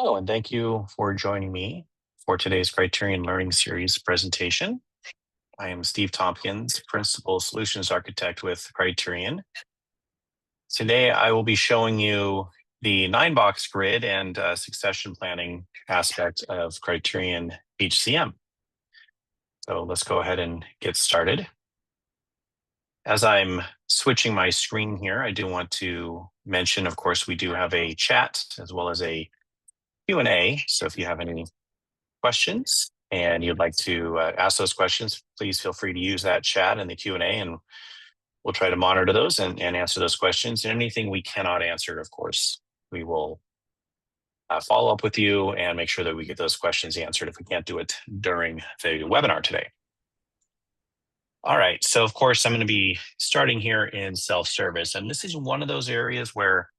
Hello, and thank you for joining me for today's Criterion Learning Series presentation. I am Steve Tompkins, Principal Solutions Architect with Criterion. Today, I will be showing you the 9-box grid and succession planning aspect of Criterion HCM. So let's go ahead and get started. As I'm switching my screen here, I do want to mention, of course, we do have a chat as well as a Q&A. So if you have any questions and you'd like to ask those questions, please feel free to use that chat in the Q&A, and we'll try to monitor those and answer those questions. And anything we cannot answer, of course, we will follow up with you and make sure that we get those questions answered if we can't do it during the webinar today. All right, so of course, I'm going to be starting here in self-service. And this is one of those areas where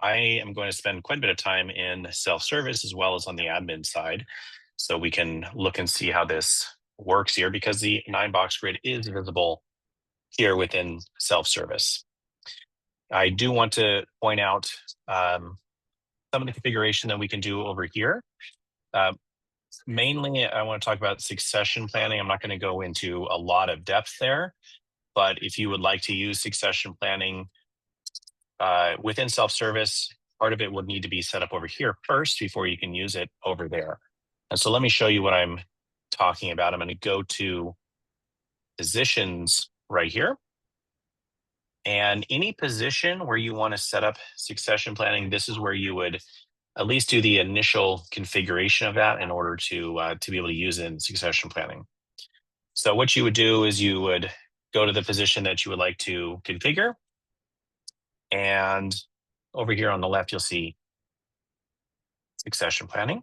I am going to spend quite a bit of time in self-service as well as on the admin side. So we can look and see how this works here, because the 9-box grid is visible here within self-service. I do want to point out some of the configuration that we can do over here. Mainly, I want to talk about succession planning. I'm not going to go into a lot of depth there, but if you would like to use succession planning within self-service, part of it would need to be set up over here first before you can use it over there. And so let me show you what I'm talking about. I'm going to go to positions right here. And any position where you want to set up succession planning, this is where you would at least do the initial configuration of that in order to be able to use it in succession planning. So what you would do is you would go to the position that you would like to configure. And over here on the left, you'll see succession planning.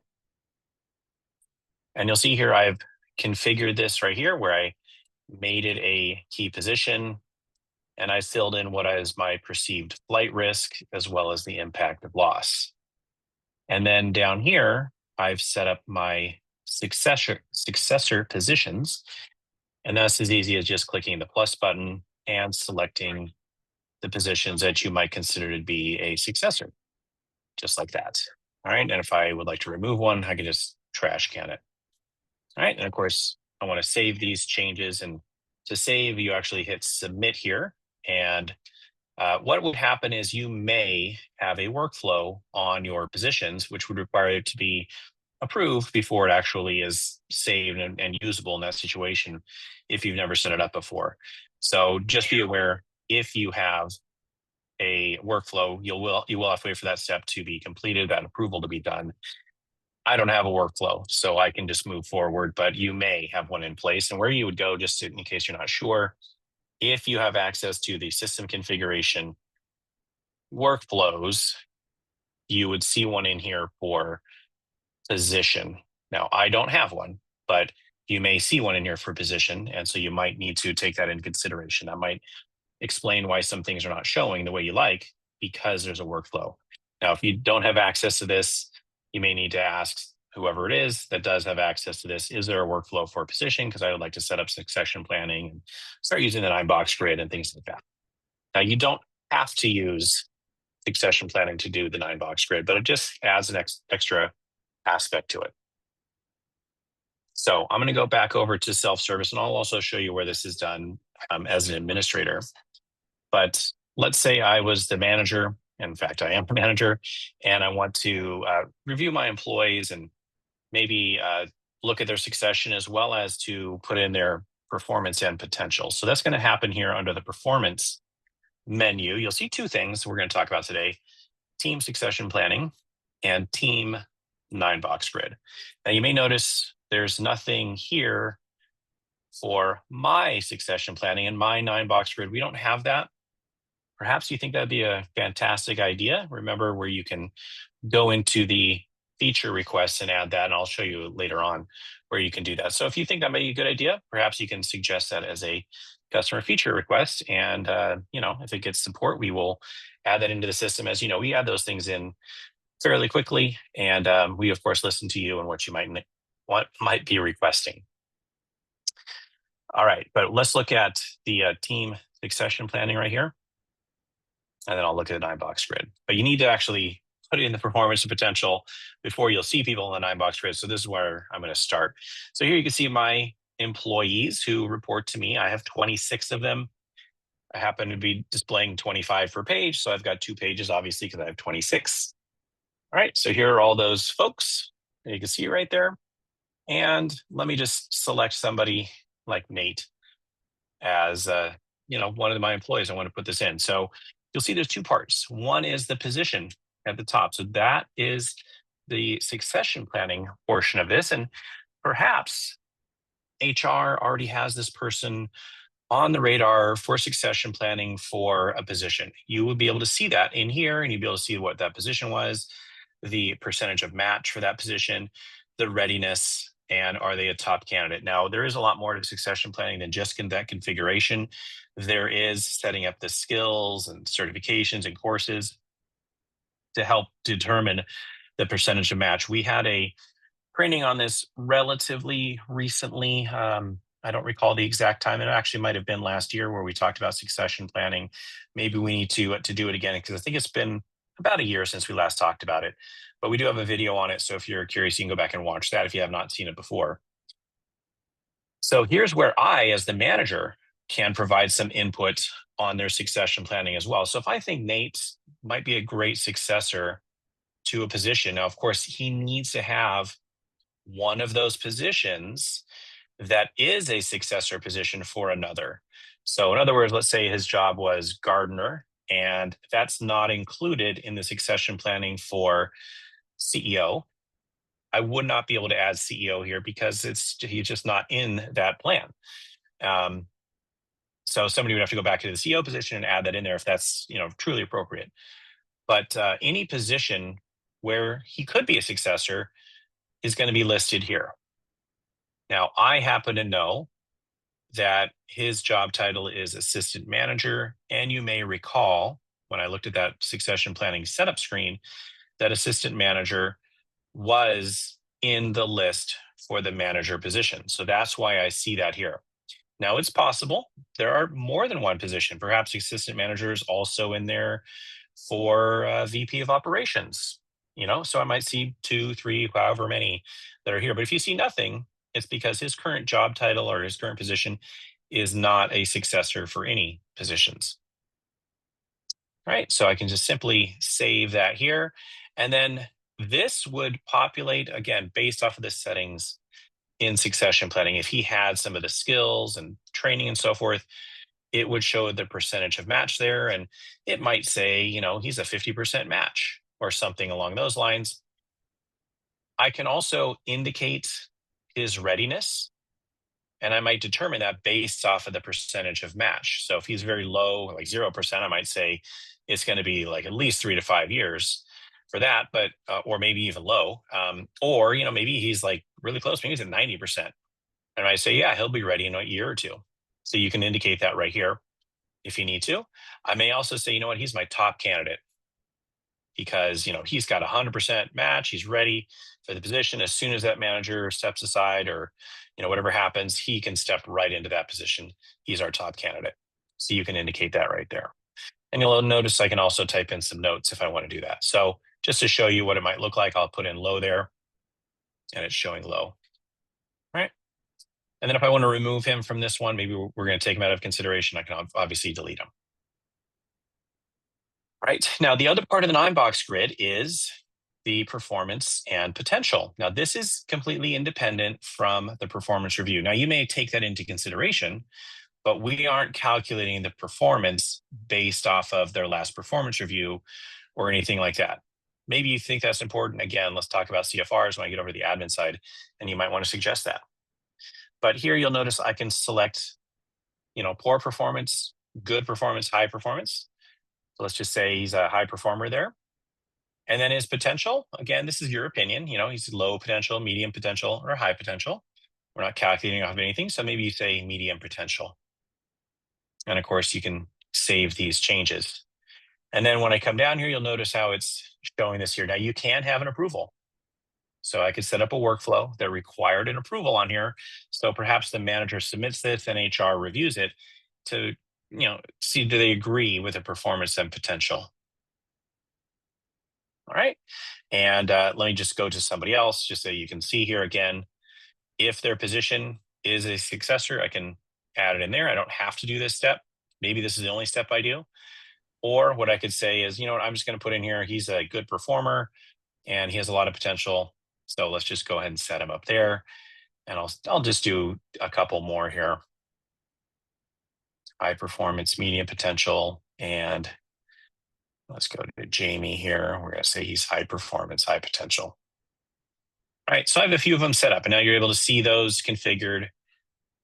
And you'll see here, I've configured this right here where I made it a key position, and I filled in what is my perceived flight risk as well as the impact of loss. And then down here, I've set up my successor positions. And that's as easy as just clicking the plus button and selecting the positions that you might consider to be a successor, just like that. All right, and if I would like to remove one, I can just trash can it. All right, and of course, I want to save these changes, and to save, you actually hit submit here. And what would happen is you may have a workflow on your positions, which would require it to be approved before it actually is saved and usable in that situation if you've never set it up before. So just be aware, if you have a workflow, you will have to wait for that step to be completed, that approval to be done. I don't have a workflow, so I can just move forward, but you may have one in place. And where you would go, just in case you're not sure, if you have access to the system configuration workflows, you would see one in here for position. Now, I don't have one, but you may see one in here for position. And so you might need to take that into consideration. That might explain why some things are not showing the way you like, because there's a workflow. Now, if you don't have access to this, you may need to ask whoever it is that does have access to this, is there a workflow for position? Because I would like to set up succession planning and start using the 9-box grid and things like that. Now, you don't have to use succession planning to do the 9-box grid, but it just adds an extra aspect to it. So I'm going to go back over to self-service, and I'll also show you where this is done as an administrator. But let's say I was the manager. In fact, I am the manager, and I want to review my employees and maybe look at their succession as well as to put in their performance and potential. So that's going to happen here under the performance menu. You'll see two things we're going to talk about today: team succession planning and team 9-box grid. Now you may notice there's nothing here for my succession planning and my 9-box grid. We don't have that. Perhaps you think that'd be a fantastic idea. Remember where you can go into the feature requests and add that, and I'll show you later on where you can do that. So if you think that may be a good idea, perhaps you can suggest that as a customer feature request. And if it gets support, we will add that into the system. As you know, we add those things in fairly quickly, and we of course listen to you and what you might be requesting. All right, but let's look at the team succession planning right here. And then I'll look at the 9-box grid. But you need to actually put in the performance and potential before you'll see people in the 9-box grid. So this is where I'm going to start. So here you can see my employees who report to me. I have 26 of them. I happen to be displaying 25 per page. So I've got 2 pages, obviously, because I have 26. All right, so here are all those folks. You can see right there. And let me just select somebody like Nate as one of my employees. I want to put this in. So you'll see there's 2 parts. One is the position at the top. So that is the succession planning portion of this. And perhaps HR already has this person on the radar for succession planning for a position. You would be able to see that in here, and you'd be able to see what that position was, the percentage of match for that position, the readiness, and are they a top candidate? Now, there is a lot more to succession planning than just that configuration. There is setting up the skills and certifications and courses to help determine the percentage of match. We had a training on this relatively recently. I don't recall the exact time. It actually might have been last year where we talked about succession planning. Maybe we need to do it again because I think it's been about a year since we last talked about it. But we do have a video on it. So if you're curious, you can go back and watch that if you have not seen it before. So here's where I, as the manager, can provide some input on their succession planning as well. So if I think Nate might be a great successor to a position, now, of course, he needs to have one of those positions that is a successor position for another. So in other words, let's say his job was gardener, and that's not included in the succession planning for CEO. I would not be able to add CEO here because he's just not in that plan. So somebody would have to go back to the CEO position and add that in there if that's truly appropriate. But any position where he could be a successor is going to be listed here. Now, I happen to know that his job title is assistant manager. And you may recall when I looked at that succession planning setup screen, that assistant manager was in the list for the manager position. So that's why I see that here. Now, it's possible there are more than one position. Perhaps assistant manager is also in there for VP of operations. So I might see 2, 3, however many that are here. But if you see nothing, it's because his current job title or his current position is not a successor for any positions. All right, so I can just simply save that here. And then this would populate, again, based off of the settings in succession planning. If he had some of the skills and training and so forth, it would show the percentage of match there. And it might say, he's a 50% match or something along those lines. I can also indicate his readiness, and I might determine that based off of the percentage of match. So if he's very low, like 0%, I might say it's going to be like at least 3 to 5 years for that, but or maybe even low. Or maybe he's like really close, maybe he's at 90%. And I say, yeah, he'll be ready in a year or 2. So you can indicate that right here if you need to. I may also say, he's my top candidate because, he's got 100% match. He's ready for the position. As soon as that manager steps aside or, whatever happens, he can step right into that position. He's our top candidate. So you can indicate that right there. And you'll notice I can also type in some notes if I want to do that. So just to show you what it might look like, I'll put in low there and it's showing low. All right. And then if I want to remove him from this one, maybe we're going to take him out of consideration. I can obviously delete him. Right. Now, the other part of the 9-box grid is the performance and potential. Now, this is completely independent from the performance review. Now, you may take that into consideration, but we aren't calculating the performance based off of their last performance review or anything like that. Maybe you think that's important. Again, let's talk about CFRs when I get over to the admin side, and you might want to suggest that. But here you'll notice I can select, poor performance, good performance, high performance. So let's just say he's a high performer there. And then his potential, again, this is your opinion. He's low potential, medium potential, or high potential. We're not calculating off of anything. So maybe you say medium potential. And of course, you can save these changes. And then when I come down here, you'll notice how it's showing this here. Now you can have an approval. So I could set up a workflow that required an approval on here. So perhaps the manager submits this and HR reviews it to, see do they agree with the performance and potential. All right. And let me just go to somebody else, just so you can see here again, if their position is a successor, I can add it in there. I don't have to do this step. Maybe this is the only step I do. Or what I could say is, you know what, I'm just going to put in here, he's a good performer and he has a lot of potential. So let's just go ahead and set him up there. And I'll just do a couple more here. High performance, medium potential, and let's go to Jamie here. We're going to say he's high performance, high potential. All right, so I have a few of them set up, and now you're able to see those configured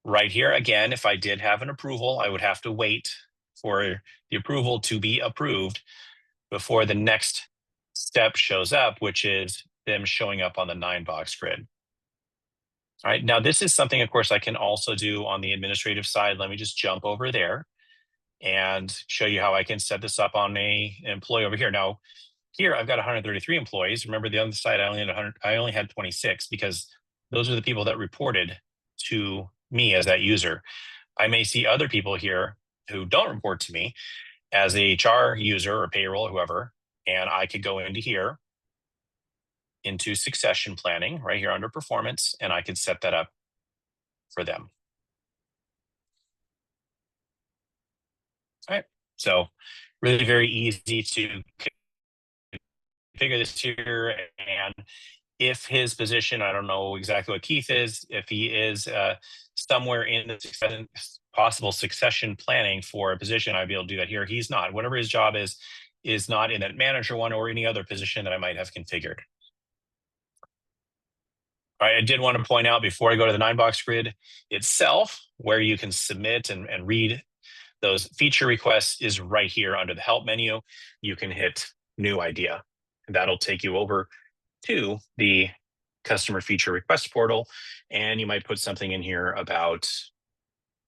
right here. Again, if I did have an approval, I would have to wait for the approval to be approved before the next step shows up, which is them showing up on the 9-box grid. All right, now this is something, of course, I can also do on the administrative side. Let me just jump over there and show you how I can set this up on an employee over here. Now, here I've got 133 employees. Remember, the other side I only had 100. I only had 26 because those are the people that reported to me as that user. I may see other people here who don't report to me as a HR user or payroll, whoever, and I could go into here into succession planning right here under performance, and I could set that up for them. All right, so really very easy to configure this here. And if his position, I don't know exactly what Keith is, if he is somewhere in the possible succession planning for a position, I'd be able to do that here. He's not. Whatever his job is not in that manager one or any other position that I might have configured. All right, I did want to point out before I go to the 9-box grid itself, where you can submit and read those feature requests is right here under the help menu. You can hit new idea. And that'll take you over to the customer feature request portal. And you might put something in here about,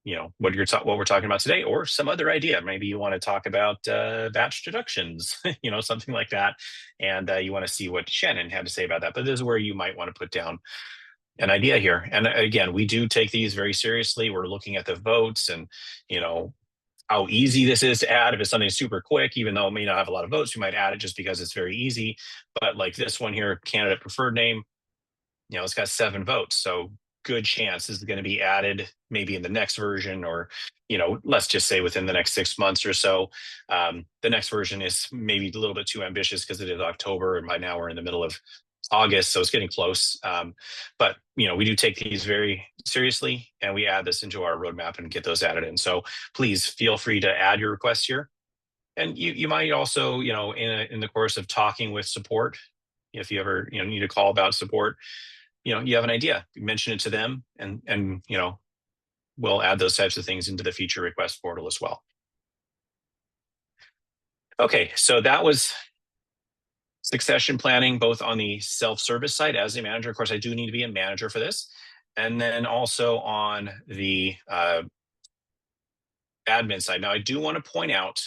you know, what we're talking about today, or some other idea. Maybe you want to talk about batch deductions, you know, something like that. And you want to see what Shannon had to say about that. But this is where you might want to put down an idea here. And again, we do take these very seriously. We're looking at the votes and, you know, how easy this is to add. If it's something super quick, even though it may not have a lot of votes, you might add it just because it's very easy. But like this one here, candidate preferred name, you know, it's got 7 votes. So good chance this is going to be added maybe in the next version, or, you know, let's just say within the next 6 months or so. The next version is maybe a little bit too ambitious because it is October, and by now we're in the middle of August, so it's getting close. But you know, we do take these very seriously, and we add this into our roadmap and get those added in. So please feel free to add your requests here. And you might also, you know, in the course of talking with support, if you ever, you know, need a call about support, you know, you have an idea, you mention it to them, and you know, we'll add those types of things into the feature request portal as well. Okay, so that was succession planning, both on the self-service side as a manager. Of course, I do need to be a manager for this. And then also on the admin side. Now, I do want to point out,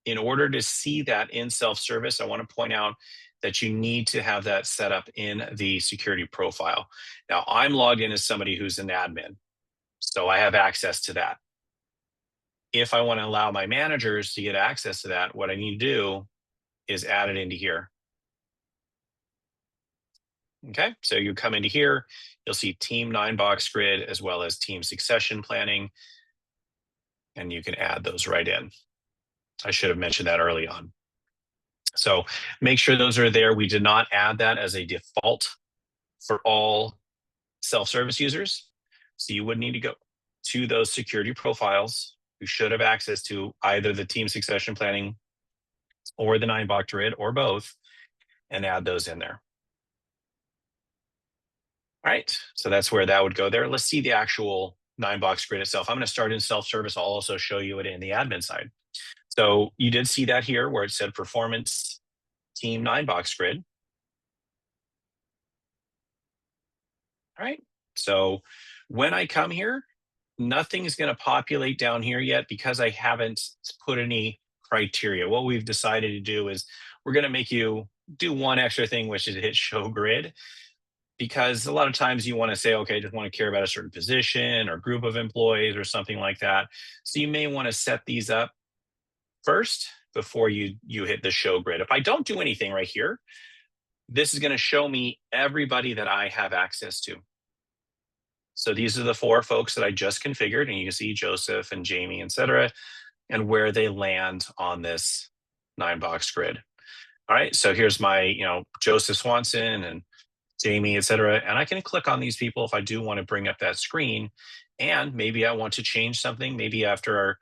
in order to see that in self-service, I want to point out that you need to have that set up in the security profile. Now, I'm logged in as somebody who's an admin, so I have access to that. If I want to allow my managers to get access to that, what I need to do is add it into here. Okay, so you come into here, you'll see team 9-box grid as well as team succession planning, and you can add those right in. I should have mentioned that early on. So make sure those are there. We did not add that as a default for all self-service users. So you would need to go to those security profiles. You should have access to either the team succession planning or the 9-box grid or both, and add those in there. All right, so that's where that would go there. Let's see the actual 9-box grid itself. I'm going to start in self-service. I'll also show you it in the admin side. So you did see that here where it said performance team 9-box grid. All right, so when I come here, nothing is going to populate down here yet because I haven't put any criteria. What we've decided to do is we're going to make you do one extra thing, which is hit show grid, because a lot of times you want to say, okay, I just want to care about a certain position or group of employees or something like that. So you may want to set these up first before you hit the show grid. If I don't do anything right here, this is going to show me everybody that I have access to. So these are the 4 folks that I just configured, and you can see Joseph and Jamie, et cetera, and where they land on this 9-box grid. All right, so here's my, Joseph Swanson and Jamie, et cetera. And I can click on these people if I do want to bring up that screen. And maybe I want to change something. Maybe after our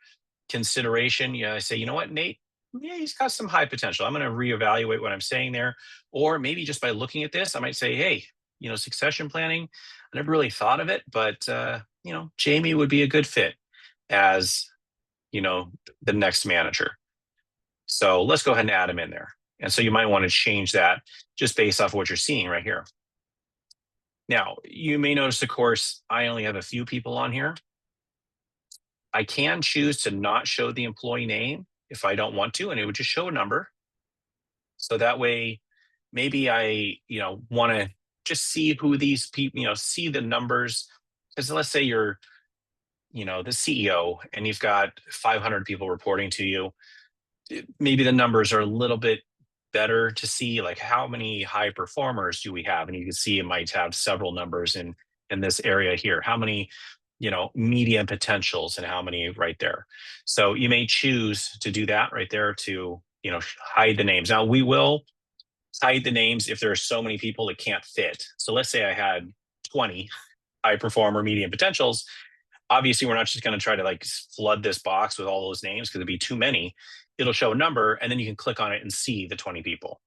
consideration, I say, you know what, Nate, yeah, he's got some high potential. I'm going to reevaluate what I'm saying there. Or maybe just by looking at this, I might say, hey, succession planning, I never really thought of it, but, Jamie would be a good fit as, the next manager. So let's go ahead and add him in there. And so you might want to change that just based off what you're seeing right here. Now, you may notice, of course, I only have a few people on here. I can choose to not show the employee name if I don't want to, and it would just show a number. So that way, maybe I, want to just see who these people, see the numbers. Because let's say you're, the CEO and you've got 500 people reporting to you. Maybe the numbers are a little bit better to see, like how many high performers do we have, and you can see it might have several numbers in this area here. How many medium potentials and how many right there. So you may choose to do that right there to hide the names. Now we will hide the names if there are so many people it can't fit. So let's say I had 20 high performer medium potentials. Obviously we're not just going to try to like flood this box with all those names because it'd be too many. It'll show a number, and then you can click on it and see the 20 people.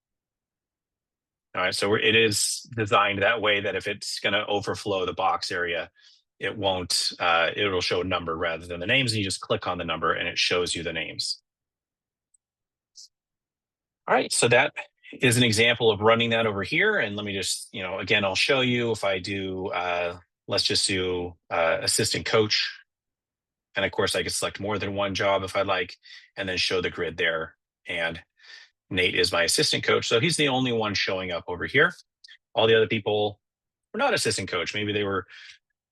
All right, so it is designed that way that if it's going to overflow the box area, it won't, it'll show a number rather than the names, and you just click on the number and it shows you the names. All right, so that is an example of running that over here. And let me just, again, I'll show you if I do, let's just do assistant coach. And of course, I could select more than one job if I'd like, and then show the grid there. And Nate is my assistant coach. So he's the only one showing up over here. All the other people were not assistant coach. Maybe they were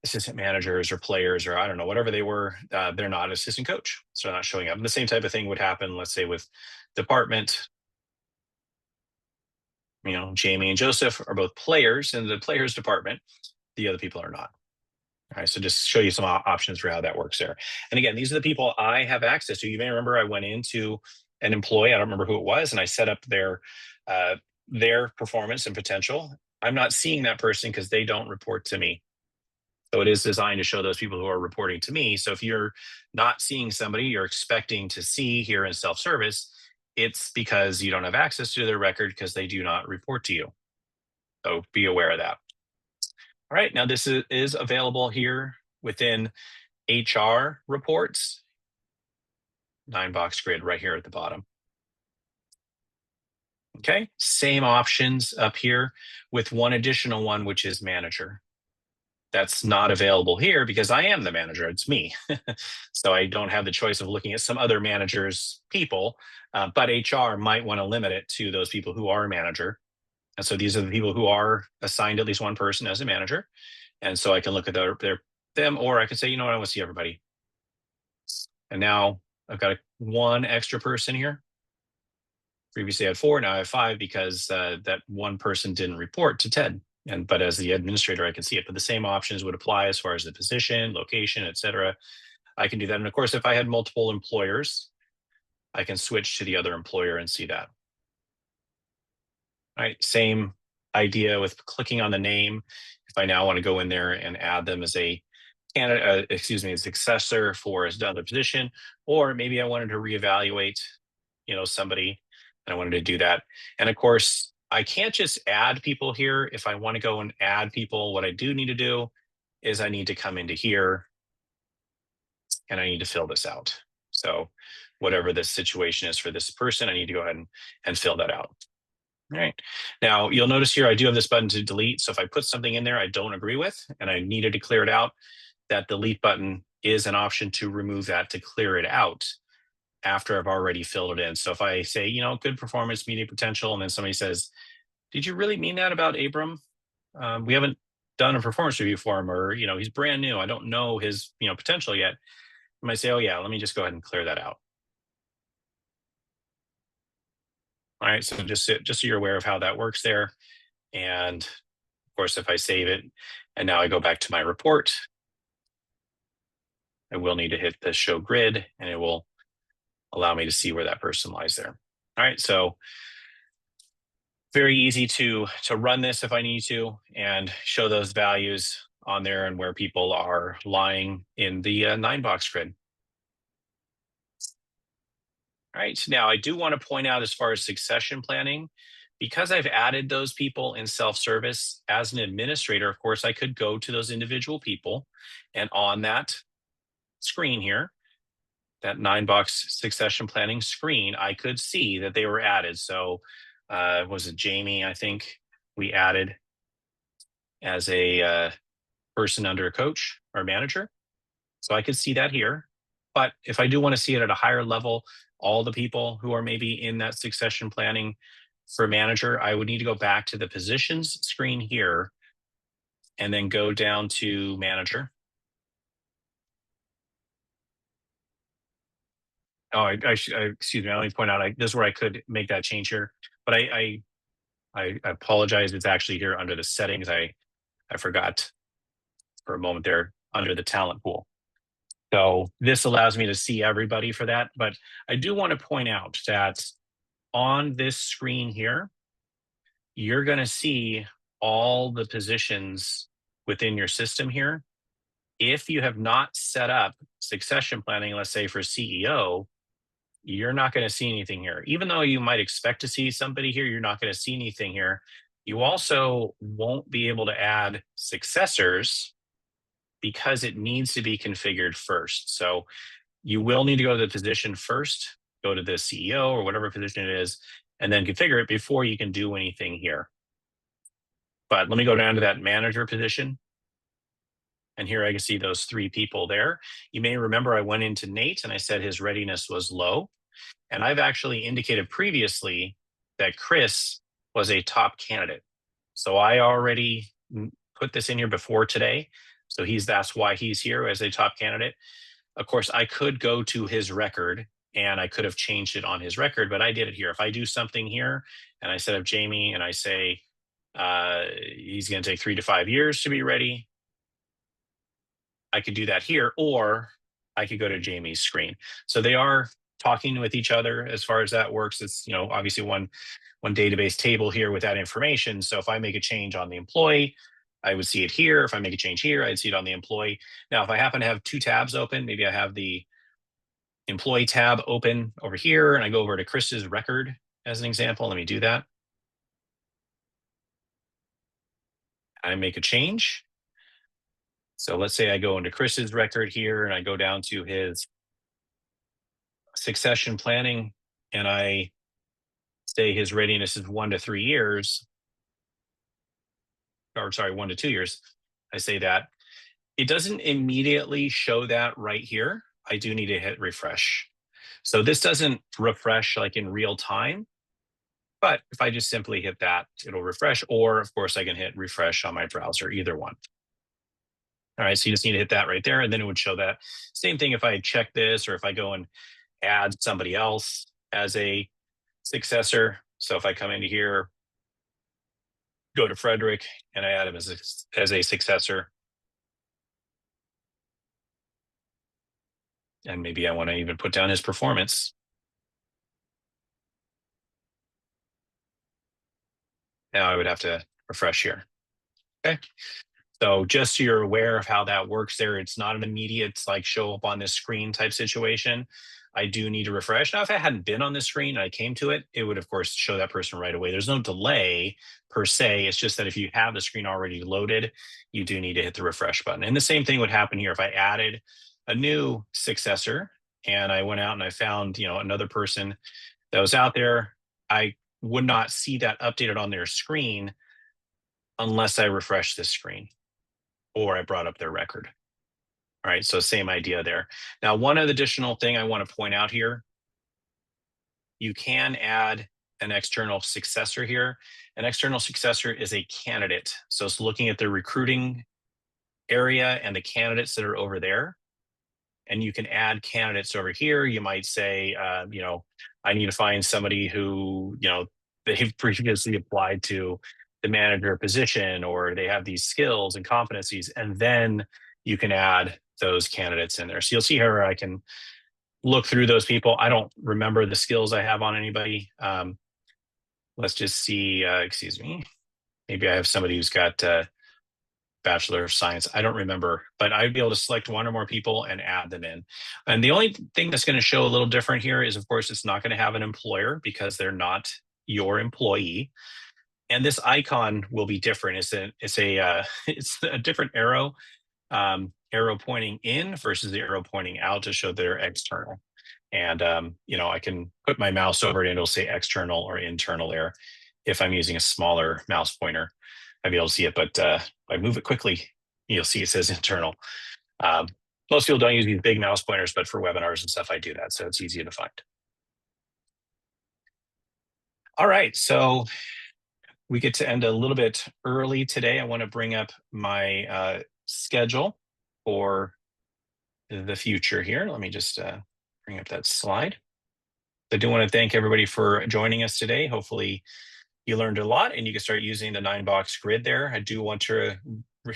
assistant managers or players, or I don't know, whatever they were, they're not assistant coach. So they're not showing up. And the same type of thing would happen, let's say with department. Jamie and Joseph are both players in the players department. The other people are not. All right, so just show you some options for how that works there. And again, these are the people I have access to. You may remember I went into an employee, I don't remember who it was, and I set up their performance and potential. I'm not seeing that person because they don't report to me. So it is designed to show those people who are reporting to me. So if you're not seeing somebody you're expecting to see here in self-service, it's because you don't have access to their record because they do not report to you. So be aware of that. All right, now this is available here within HR reports. 9-box grid right here at the bottom. Okay, same options up here with one additional one, which is manager. That's not available here because I am the manager, it's me. So I don't have the choice of looking at some other managers' people, but HR might want to limit it to those people who are a manager. And so these are the people who are assigned at least one person as a manager. And so I can look at them, or I can say, I want to see everybody. And now I've got one extra person here. Previously I had 4, now I have 5 because that one person didn't report to Ted. But as the administrator, I can see it. But the same options would apply as far as the position, location, et cetera. I can do that. And of course, if I had multiple employers, I can switch to the other employer and see that. All right, same idea with clicking on the name. If I now want to go in there and add them as a candidate, a successor for another position, or maybe I wanted to reevaluate, somebody, and I wanted to do that. And of course, I can't just add people here. If I want to go and add people, what I do need to do is I need to come into here and I need to fill this out. So whatever the situation is for this person, I need to go ahead and fill that out. All right. Now you'll notice here, I do have this button to delete. So if I put something in there I don't agree with, and I needed to clear it out, that delete button is an option to remove that, to clear it out after I've already filled it in. So if I say, good performance, media potential, and then somebody says, did you really mean that about Abram? We haven't done a performance review for him, or, he's brand new. I don't know his, potential yet. I might say, oh yeah, let me just go ahead and clear that out. All right, so just so you're aware of how that works there. And of course, if I save it and now I go back to my report, I will need to hit the show grid and it will allow me to see where that person lies there. All right, so very easy to run this if I need to and show those values on there and where people are lying in the 9-box grid. All right, now I do want to point out as far as succession planning, because I've added those people in self-service as an administrator, of course, I could go to those individual people and on that screen here, that 9-box succession planning screen, I could see that they were added. So was it Jamie, I think we added as a person under a coach or manager. So I could see that here. But if I do want to see it at a higher level, all the people who are maybe in that succession planning for manager, I would need to go back to the positions screen here and then go down to manager. Oh, excuse me. Let me point out, this is where I could make that change here, but I apologize. It's actually here under the settings. I forgot for a moment there under the talent pool. So this allows me to see everybody for that. But I do want to point out that on this screen here, you're going to see all the positions within your system here. If you have not set up succession planning, let's say for CEO, you're not going to see anything here. Even though you might expect to see somebody here, you're not going to see anything here. You also won't be able to add successors because it needs to be configured first. So you will need to go to the position first, go to the CEO or whatever position it is, and then configure it before you can do anything here. But let me go down to that manager position. And here I can see those 3 people there. You may remember I went into Nate and I said his readiness was low. And I've actually indicated previously that Chris was a top candidate. So I already put this in here before today. So that's why he's here as a top candidate. Of course, I could go to his record and I could have changed it on his record, but I did it here. If I do something here and I set up Jamie and I say he's going to take 3 to 5 years to be ready, I could do that here, or I could go to Jamie's screen. So they are talking with each other as far as that works. It's, obviously one database table here with that information. So if I make a change on the employee, I would see it here. If I make a change here, I'd see it on the employee. Now, if I happen to have 2 tabs open, maybe I have the employee tab open over here and I go over to Chris's record as an example. Let me do that. I make a change. So let's say I go into Chris's record here and I go down to his succession planning and I say his readiness is 1 to 3 years, or sorry, 1 to 2 years. I say that. It doesn't immediately show that right here. I do need to hit refresh. So this doesn't refresh like in real time, but if I just simply hit that, it'll refresh, or of course I can hit refresh on my browser, either one. All right, so you just need to hit that right there, and then it would show that. Same thing if I check this, or if I go and add somebody else as a successor. So if I come into here, go to Frederick, and I add him as a successor. And maybe I want to even put down his performance. Now I would have to refresh here. Okay. So just so you're aware of how that works there, it's not an immediate like show up on this screen type situation. I do need to refresh. Now, if I hadn't been on this screen and I came to it, it would of course show that person right away. There's no delay per se. It's just that if you have the screen already loaded, you do need to hit the refresh button. And the same thing would happen here. If I added a new successor and I went out and I found, another person that was out there, I would not see that updated on their screen unless I refresh this screen or I brought up their record. All right, so same idea there. Now, one additional thing I want to point out here, you can add an external successor here. An external successor is a candidate. So it's looking at the recruiting area and the candidates that are over there. And you can add candidates over here. You might say, I need to find somebody who, they've previously applied to the manager position, or they have these skills and competencies, and then you can add those candidates in there. So you'll see here I can look through those people. I don't remember the skills I have on anybody. Let's just see, excuse me. Maybe I have somebody who's got Bachelor of Science. I don't remember, but I'd be able to select one or more people and add them in. And the only thing that's going to show a little different here is, of course, it's not going to have an employer because they're not your employee. And this icon will be different. It's a different arrow, arrow pointing in versus the arrow pointing out to show they're external. And I can put my mouse over it and it'll say external or internal there. If I'm using a smaller mouse pointer, I'd be able to see it, but if I move it quickly, you'll see it says internal. Most people don't use these big mouse pointers, but for webinars and stuff, I do that, so it's easy to find. All right, so we get to end a little bit early today. I want to bring up my schedule for the future here. Let me just bring up that slide. I do want to thank everybody for joining us today. Hopefully you learned a lot and you can start using the 9-box grid there. I do want to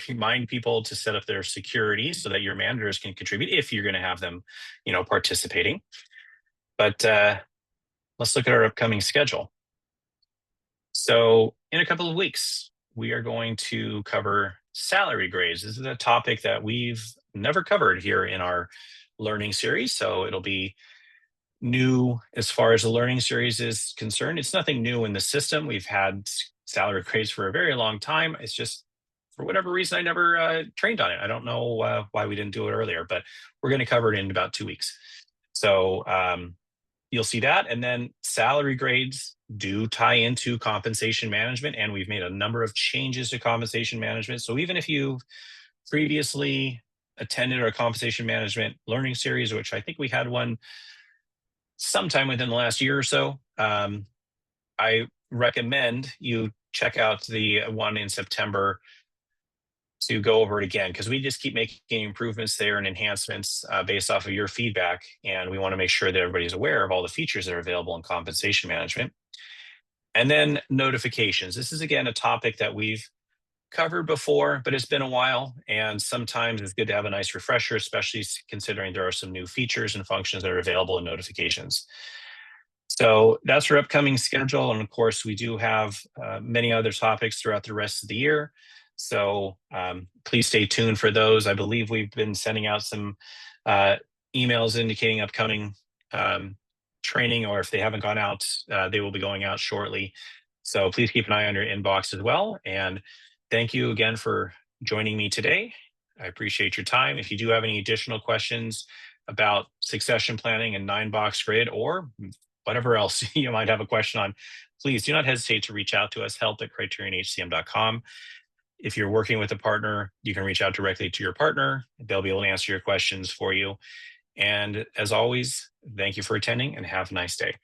remind people to set up their security so that your managers can contribute if you're going to have them, participating. But let's look at our upcoming schedule. So in a couple of weeks, we are going to cover salary grades. This is a topic that we've never covered here in our learning series. So it'll be new as far as the learning series is concerned. It's nothing new in the system. We've had salary grades for a very long time. It's just, for whatever reason, I never trained on it. I don't know why we didn't do it earlier, but we're going to cover it in about 2 weeks. So you'll see that. And then salary grades do tie into compensation management, and we've made a number of changes to compensation management. So even if you've previously attended our compensation management learning series, which I think we had one sometime within the last year or so, I recommend you check out the one in September to go over it again, because we just keep making improvements there and enhancements based off of your feedback. And we want to make sure that everybody's aware of all the features that are available in compensation management. And then notifications. This is, again, a topic that we've covered before, but it's been a while. And sometimes it's good to have a nice refresher, especially considering there are some new features and functions that are available in notifications. So that's our upcoming schedule. And of course, we do have many other topics throughout the rest of the year. So please stay tuned for those. I believe we've been sending out some emails indicating upcoming training, or if they haven't gone out, they will be going out shortly. So please keep an eye on your inbox as well. And thank you again for joining me today. I appreciate your time. If you do have any additional questions about succession planning and 9-box grid, or whatever else you might have a question on, please do not hesitate to reach out to us, help@criterionhcm.com. If you're working with a partner, you can reach out directly to your partner. They'll be able to answer your questions for you. And as always, thank you for attending and have a nice day.